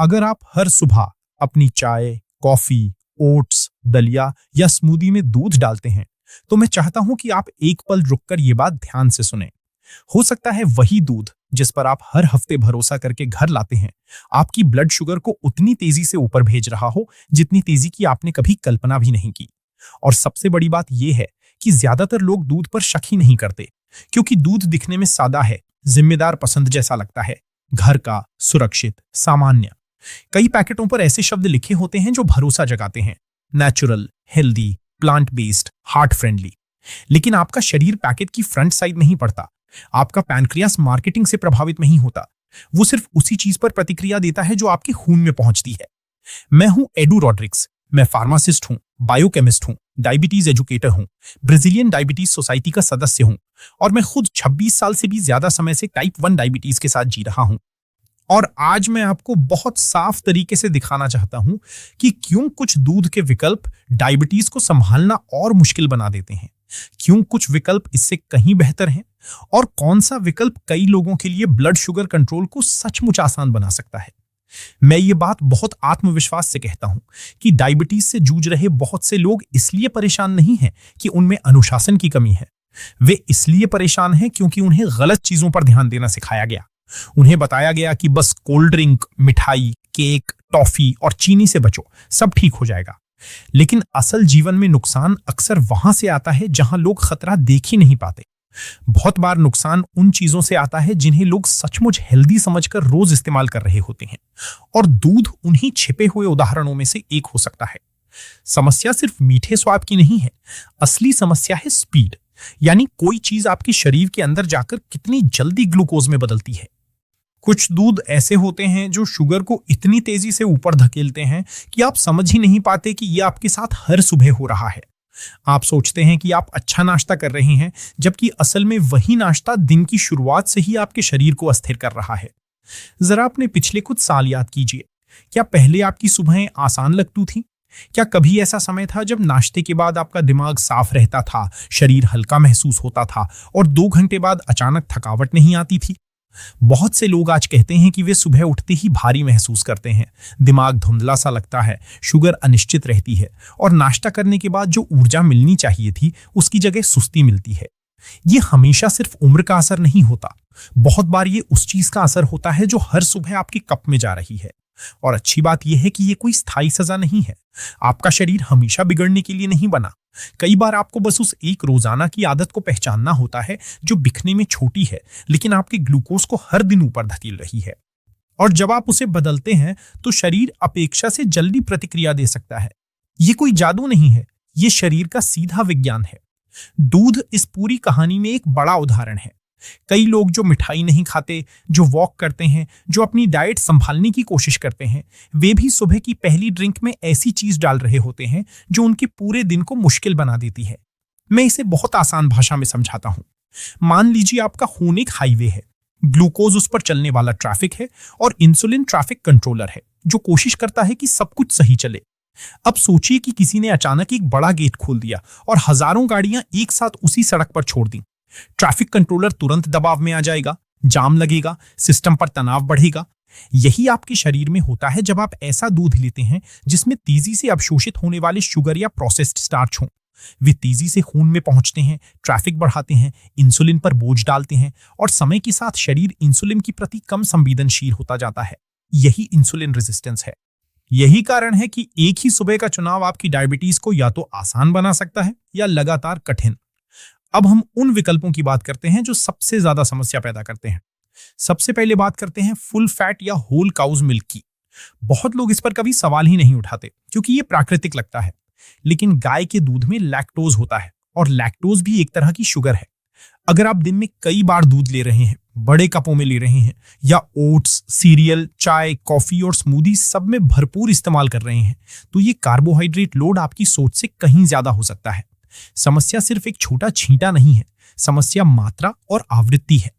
अगर आप हर सुबह अपनी चाय, कॉफी, ओट्स, दलिया या स्मूदी में दूध डालते हैं, तो मैं चाहता हूं कि आप एक पल रुककर ये बात ध्यान से सुनें। हो सकता है वही दूध जिस पर आप हर हफ्ते भरोसा करके घर लाते हैं, आपकी ब्लड शुगर को उतनी तेजी से ऊपर भेज रहा हो जितनी तेजी की आपने कभी कल्पना भी नहीं की। और सबसे बड़ी बात यह है कि ज्यादातर लोग दूध पर शक ही नहीं करते, क्योंकि दूध दिखने में सादा है, जिम्मेदार, पसंद जैसा लगता है, घर का, सुरक्षित, सामान्य। कई पैकेटों पर ऐसे शब्द लिखे होते हैं जो भरोसा जगाते हैं, natural, healthy, plant based, heart friendly. लेकिन आपका शरीर पैकेट की फ्रंट साइड नहीं पढ़ता, आपका पैनक्रियास मार्केटिंग से प्रभावित नहीं होता, वो सिर्फ उसी चीज पर प्रतिक्रिया देता है जो आपके खून में पहुंचती है। मैं हूं एडू रॉड्रिक्स, मैं फार्मासिस्ट हूं, बायोकेमिस्ट हूं, डायबिटीज एजुकेटर हूं, ब्राजीलियन डायबिटीज सोसाइटी का सदस्य हूं, और मैं खुद 26 साल से भी ज्यादा समय से टाइप 1 डायबिटीज के साथ जी रहा हूं। और आज मैं आपको बहुत साफ तरीके से दिखाना चाहता हूं कि क्यों कुछ दूध के विकल्प डायबिटीज को संभालना और मुश्किल बना देते हैं, क्यों कुछ विकल्प इससे कहीं बेहतर हैं, और कौन सा विकल्प कई लोगों के लिए ब्लड शुगर कंट्रोल को सचमुच आसान बना सकता है। मैं ये बात बहुत आत्मविश्वास से कहता हूं कि डायबिटीज से जूझ रहे बहुत से लोग इसलिए परेशान नहीं हैं कि उनमें अनुशासन की कमी है, वे इसलिए परेशान हैं क्योंकि उन्हें गलत चीजों पर ध्यान देना सिखाया गया। उन्हें बताया गया कि बस कोल्ड ड्रिंक, मिठाई, केक, टॉफी और चीनी से बचो, सब ठीक हो जाएगा। लेकिन असल जीवन में नुकसान अक्सर वहां से आता है जहां लोग खतरा देख ही नहीं पाते। बहुत बार नुकसान उन चीजों से आता है जिन्हें लोग सचमुच हेल्दी समझकर रोज इस्तेमाल कर रहे होते हैं, और दूध उन्हीं छिपे हुए उदाहरणों में से एक हो सकता है। समस्या सिर्फ मीठे स्वाद की नहीं है, असली समस्या है स्पीड, यानी कोई चीज आपके शरीर के अंदर जाकर कितनी जल्दी ग्लूकोज में बदलती है। कुछ दूध ऐसे होते हैं जो शुगर को इतनी तेजी से ऊपर धकेलते हैं कि आप समझ ही नहीं पाते कि यह आपके साथ हर सुबह हो रहा है। आप सोचते हैं कि आप अच्छा नाश्ता कर रहे हैं, जबकि असल में वही नाश्ता दिन की शुरुआत से ही आपके शरीर को अस्थिर कर रहा है। जरा अपने पिछले कुछ साल याद कीजिए, क्या पहले आपकी सुबहें आसान लगती थी? क्या कभी ऐसा समय था जब नाश्ते के बाद आपका दिमाग साफ रहता था, शरीर हल्का महसूस होता था और 2 घंटे बाद अचानक थकावट नहीं आती थी? बहुत से लोग आज कहते हैं कि वे सुबह उठते ही भारी महसूस करते हैं, दिमाग धुंधला सा लगता है, शुगर अनिश्चित रहती है, और नाश्ता करने के बाद जो ऊर्जा मिलनी चाहिए थी उसकी जगह सुस्ती मिलती है। ये हमेशा सिर्फ उम्र का असर नहीं होता, बहुत बार ये उस चीज का असर होता है जो हर सुबह आपके कप में जा रही है। और अच्छी बात यह है कि ये कोई स्थायी सजा नहीं है। आपका शरीर हमेशा बिगड़ने के लिए नहीं बना। कई बार आपको बस उस एक रोजाना की आदत को पहचानना होता है जो दिखने में छोटी है, लेकिन आपके ग्लूकोज को हर दिन ऊपर धकेल रही है। और जब आप उसे बदलते हैं तो शरीर अपेक्षा से जल्दी प्रतिक्रिया दे सकता है। ये कोई जादू नहीं है, ये शरीर का सीधा विज्ञान है। दूध इस पूरी कहानी में एक बड़ा उदाहरण है। कई लोग जो मिठाई नहीं खाते, जो वॉक करते हैं, जो अपनी डाइट संभालने की कोशिश करते हैं, वे भी सुबह की पहली ड्रिंक में ऐसी चीज डाल रहे होते हैं जो उनके पूरे दिन को मुश्किल बना देती है। मैं इसे बहुत आसान भाषा में समझाता हूं। मान लीजिए आपका खून एक हाईवे है, ग्लूकोज उस पर चलने वाला ट्रैफिक है और इंसुलिन ट्रैफिक कंट्रोलर है जो कोशिश करता है कि सब कुछ सही चले। अब सोचिए कि किसी ने अचानक एक बड़ा गेट खोल दिया और हजारों गाड़ियां एक साथ उसी सड़क पर छोड़ दी। ट्रैफिक कंट्रोलर तुरंत दबाव में आ जाएगा, जाम लगेगा, सिस्टम पर तनाव बढ़ेगा। यही आपके शरीर में होता है जब आप ऐसा दूध लेते हैं जिसमें तेजी से अवशोषित होने वाले शुगर या प्रोसेस्ड स्टार्च हों। वे तेजी से खून में पहुंचते हैं, ट्रैफिक बढ़ाते हैं, इंसुलिन पर बोझ डालते हैं, और समय के साथ शरीर इंसुलिन की प्रति कम संवेदनशील होता जाता है। यही इंसुलिन रेजिस्टेंस है। यही कारण है कि एक ही सुबह का चुनाव आपकी डायबिटीज को या तो आसान बना सकता है या लगातार कठिन। अब हम उन विकल्पों की बात करते हैं जो सबसे ज्यादा समस्या पैदा करते हैं। सबसे पहले बात करते हैं फुल फैट या होल काउज मिल्क की। बहुत लोग इस पर कभी सवाल ही नहीं उठाते क्योंकि ये प्राकृतिक लगता है, लेकिन गाय के दूध में लैक्टोज होता है, और लैक्टोज भी एक तरह की शुगर है। अगर आप दिन में कई बार दूध ले रहे हैं, बड़े कपों में ले रहे हैं, या ओट्स, सीरियल, चाय, कॉफी और स्मूदी सब में भरपूर इस्तेमाल कर रहे हैं, तो ये कार्बोहाइड्रेट लोड आपकी सोच से कहीं ज्यादा हो सकता है। समस्या सिर्फ एक छोटा छींटा नहीं है, समस्या मात्रा और आवृत्ति है।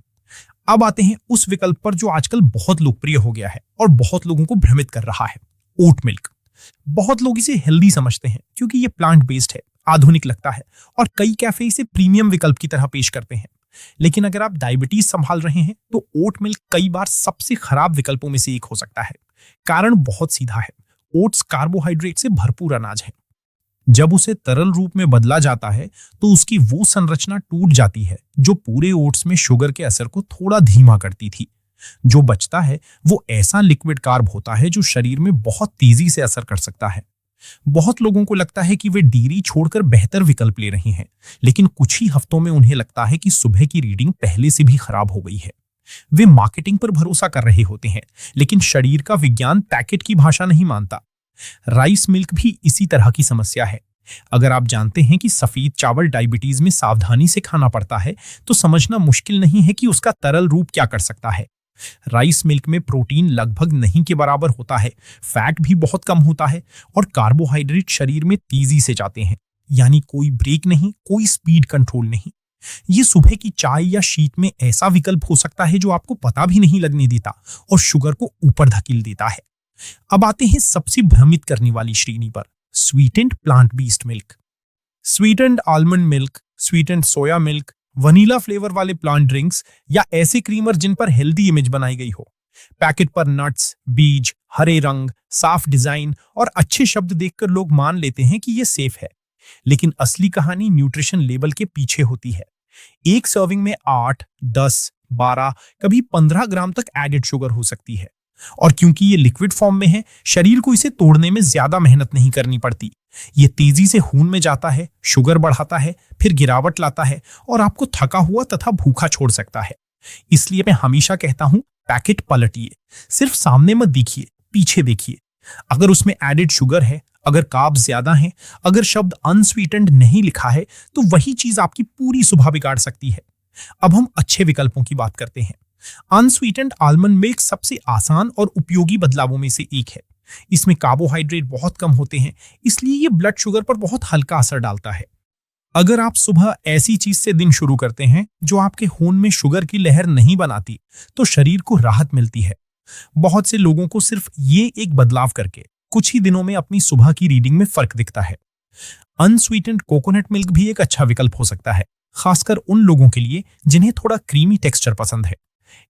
अब आते हैं उस विकल्प पर जो आजकल बहुत लोकप्रिय हो गया है और बहुत लोगों को भ्रमित कर रहा है, ओट मिल्क। बहुत लोग इसे हेल्दी समझते हैं क्योंकि ये प्लांट बेस्ड है, आधुनिक लगता है, और कई कैफे इसे प्रीमियम विकल्प की तरह पेश करते हैं। लेकिन अगर आप डायबिटीज संभाल रहे हैं तो ओट मिल्क कई बार सबसे खराब विकल्पों में से एक हो सकता है। कारण बहुत सीधा है। ओट्स कार्बोहाइड्रेट से भरपूर अनाज है। जब उसे तरल रूप में बदला जाता है तो उसकी वो संरचना टूट जाती है जो पूरे ओट्स में शुगर के असर को थोड़ा धीमा करती थी। जो बचता है वो ऐसा लिक्विड कार्ब होता है जो शरीर में बहुत तेजी से असर कर सकता है। बहुत लोगों को लगता है कि वे डेयरी छोड़कर बेहतर विकल्प ले रहे हैं, लेकिन कुछ ही हफ्तों में उन्हें लगता है कि सुबह की रीडिंग पहले से भी खराब हो गई है। वे मार्केटिंग पर भरोसा कर रहे होते हैं, लेकिन शरीर का विज्ञान पैकेट की भाषा नहीं मानता। राइस मिल्क भी इसी तरह की समस्या है। अगर आप जानते हैं कि सफेद चावल डायबिटीज में सावधानी से खाना पड़ता है, तो समझना मुश्किल नहीं है कि उसका तरल रूप क्या कर सकता है। राइस मिल्क में प्रोटीन लगभग नहीं के बराबर होता है, फैट भी बहुत कम होता है और कार्बोहाइड्रेट शरीर में तेजी से जाते हैं, यानी कोई ब्रेक नहीं, कोई स्पीड कंट्रोल नहीं। ये सुबह की चाय या शीत में ऐसा विकल्प हो सकता है जो आपको पता भी नहीं लगने देता और शुगर को ऊपर धकेल देता है। अब आते हैं सबसे भ्रमित करने वाली श्रेणी पर, sweetened plant based milk. Sweetened almond milk, sweetened soya milk, vanilla flavour वाले प्लांट ड्रिंक्स या ऐसे क्रीमर जिन पर हेल्दी इमेज बनाई गई हो। पैकेट पर नट्स, बीज, हरे रंग, साफ डिजाइन और अच्छे शब्द देखकर लोग मान लेते हैं कि ये सेफ है, लेकिन असली कहानी न्यूट्रिशन लेबल के पीछे होती है। एक सर्विंग में 8, 10, 12, कभी 15 ग्राम तक एडेड शुगर हो सकती है, और क्योंकि ये लिक्विड फॉर्म में है, शरीर को इसे तोड़ने में ज्यादा मेहनत नहीं करनी पड़ती। ये तेजी से खून में जाता है, शुगर बढ़ाता है, फिर गिरावट लाता है और आपको थका हुआ तथा भूखा छोड़ सकता है। इसलिए मैं हमेशा कहता हूं, पैकेट पलटिए, सिर्फ सामने मत देखिए, पीछे देखिए। अगर उसमें एडेड शुगर है, अगर कार्ब्स ज्यादा हैं, अगर शब्द अनस्वीटेंड नहीं लिखा है, तो वही चीज आपकी पूरी सुबह बिगाड़ सकती है। अब हम अच्छे विकल्पों की बात करते हैं। अनस्वीटेंड आलमंड मिल्क सबसे आसान और उपयोगी बदलावों में से एक है। इसमें कार्बोहाइड्रेट बहुत कम होते हैं, इसलिए ये ब्लड शुगर पर बहुत हल्का असर डालता है। अगर आप सुबह ऐसी चीज से दिन शुरू करते हैं जो आपके खून में शुगर की लहर नहीं बनाती, तो शरीर को राहत मिलती है। बहुत से लोगों को सिर्फ ये एक बदलाव करके कुछ ही दिनों में अपनी सुबह की रीडिंग में फर्क दिखता है। अनस्वीटेंड कोकोनट मिल्क भी एक अच्छा विकल्प हो सकता है, खासकर उन लोगों के लिए जिन्हें थोड़ा क्रीमी टेक्सचर पसंद है।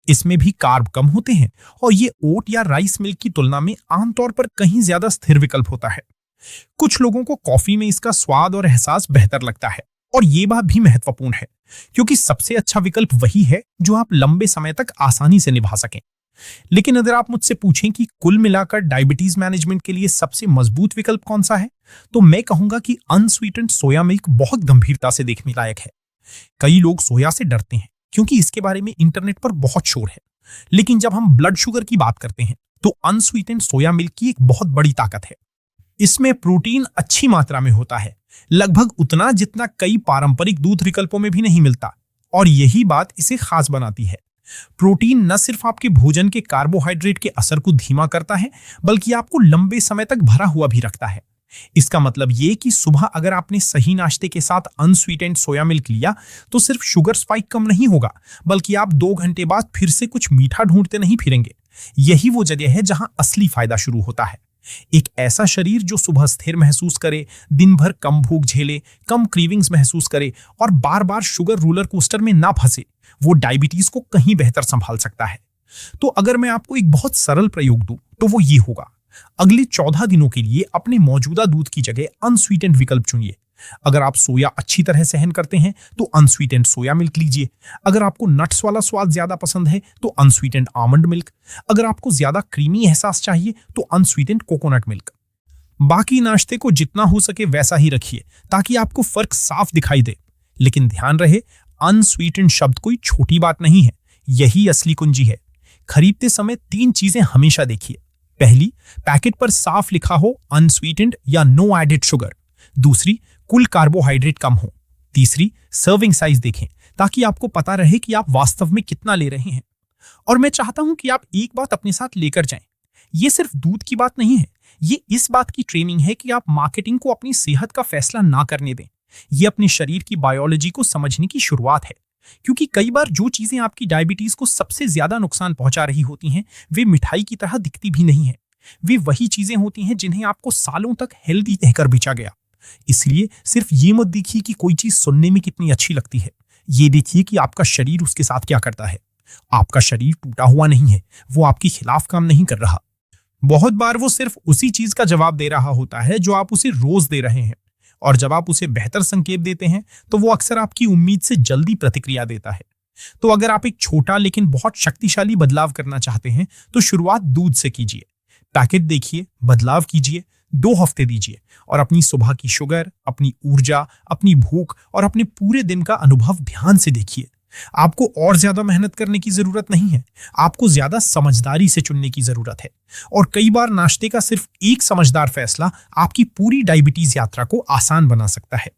इसमें भी कार्ब कम होते हैं और ये ओट या राइस मिल्क की तुलना में आमतौर पर कहीं ज्यादा स्थिर विकल्प होता है। कुछ लोगों को कॉफी में इसका स्वाद और एहसास बेहतर लगता है, और ये बात भी महत्वपूर्ण है, क्योंकि सबसे अच्छा विकल्प वही है जो आप लंबे समय तक आसानी से निभा सकें। लेकिन अगर आप मुझसे पूछें कि कुल मिलाकर डायबिटीज मैनेजमेंट के लिए सबसे मजबूत विकल्प कौन सा है, तो मैं कहूंगा कि अनस्वीटेंड सोया मिल्क बहुत गंभीरता से देखने लायक है। कई लोग सोया से डरते हैं क्योंकि इसके बारे में इंटरनेट पर बहुत शोर है, लेकिन जब हम ब्लड शुगर की बात करते हैं तो अनस्वीटेंड सोया मिल्क की एक बहुत बड़ी ताकत है। इसमें प्रोटीन अच्छी मात्रा में होता है, लगभग उतना जितना कई पारंपरिक दूध विकल्पों में भी नहीं मिलता, और यही बात इसे खास बनाती है। प्रोटीन न सिर्फ आपके भोजन के कार्बोहाइड्रेट के असर को धीमा करता है, बल्कि आपको लंबे समय तक भरा हुआ भी रखता है। इसका मतलब ये कि सुबह अगर आपने सही नाश्ते के साथ अनस्वीटेंड सोया मिल्क लिया, तो सिर्फ शुगर स्पाइक कम नहीं होगा, बल्कि आप 2 घंटे बाद फिर से कुछ मीठा ढूंढते नहीं फिरेंगे। यही वो जगह है जहां असली फायदा शुरू होता है। एक ऐसा शरीर जो सुबह स्थिर महसूस करे, दिन भर कम भूख झेले, कम क्रीविंग्स महसूस करे और बार बार शुगर रोलर कोस्टर में ना फंसे, वो डायबिटीज को कहीं बेहतर संभाल सकता है। तो अगर मैं आपको एक बहुत सरल प्रयोग दूं, तो वो ये होगा, अगले 14 दिनों के लिए अपने मौजूदा दूध की जगह अनस्वीटेंड विकल्प चुनिए। अगर आप सोया अच्छी तरह सहन करते हैं तो अनस्वीटेंड सोया मिल्क लीजिए। अगर आपको नट्स वाला स्वाद ज्यादा पसंद है तो अनस्वीटेंड आमंड मिल्क। अगर आपको ज्यादा क्रीमी एहसास चाहिए तो अनस्वीटेंड कोकोनट मिल्क। बाकी नाश्ते को जितना हो सके वैसा ही रखिए ताकि आपको फर्क साफ दिखाई दे। लेकिन ध्यान रहे, अनस्वीटेंड शब्द कोई छोटी बात नहीं है, यही असली कुंजी है। खरीदते समय 3 चीजें हमेशा देखिए। पहली, पैकेट पर साफ लिखा हो अनस्वीटेंड या नो एडेड शुगर। दूसरी, कुल कार्बोहाइड्रेट कम हो। तीसरी, सर्विंग साइज देखें ताकि आपको पता रहे कि आप वास्तव में कितना ले रहे हैं। और मैं चाहता हूं कि आप एक बात अपने साथ लेकर जाएं। ये सिर्फ दूध की बात नहीं है, ये इस बात की ट्रेनिंग है कि आप मार्केटिंग को अपनी सेहत का फैसला ना करने दें। ये अपने शरीर की बायोलॉजी को समझने की शुरुआत है, क्योंकि कई बार जो चीजें आपकी डायबिटीज को सबसे ज्यादा नुकसान पहुंचा रही होती हैं, वे मिठाई की तरह दिखती भी नहीं है। वे वही चीजें होती हैं जिन्हें आपको सालों तक हेल्दी कहकर बेचा गया। इसलिए सिर्फ ये मत देखिए कि कोई चीज सुनने में कितनी अच्छी लगती है, ये देखिए कि आपका शरीर उसके साथ क्या करता है। आपका शरीर टूटा हुआ नहीं है, वो आपके खिलाफ काम नहीं कर रहा। बहुत बार वो सिर्फ उसी चीज का जवाब दे रहा होता है जो आप उसे रोज दे रहे हैं, और जब आप उसे बेहतर संकेत देते हैं तो वो अक्सर आपकी उम्मीद से जल्दी प्रतिक्रिया देता है। तो अगर आप एक छोटा लेकिन बहुत शक्तिशाली बदलाव करना चाहते हैं तो शुरुआत दूध से कीजिए। पैकेट देखिए, बदलाव कीजिए, 2 हफ्ते दीजिए और अपनी सुबह की शुगर, अपनी ऊर्जा, अपनी भूख और अपने पूरे दिन का अनुभव ध्यान से देखिए। आपको और ज्यादा मेहनत करने की जरूरत नहीं है, आपको ज्यादा समझदारी से चुनने की जरूरत है। और कई बार नाश्ते का सिर्फ एक समझदार फैसला आपकी पूरी डायबिटीज यात्रा को आसान बना सकता है।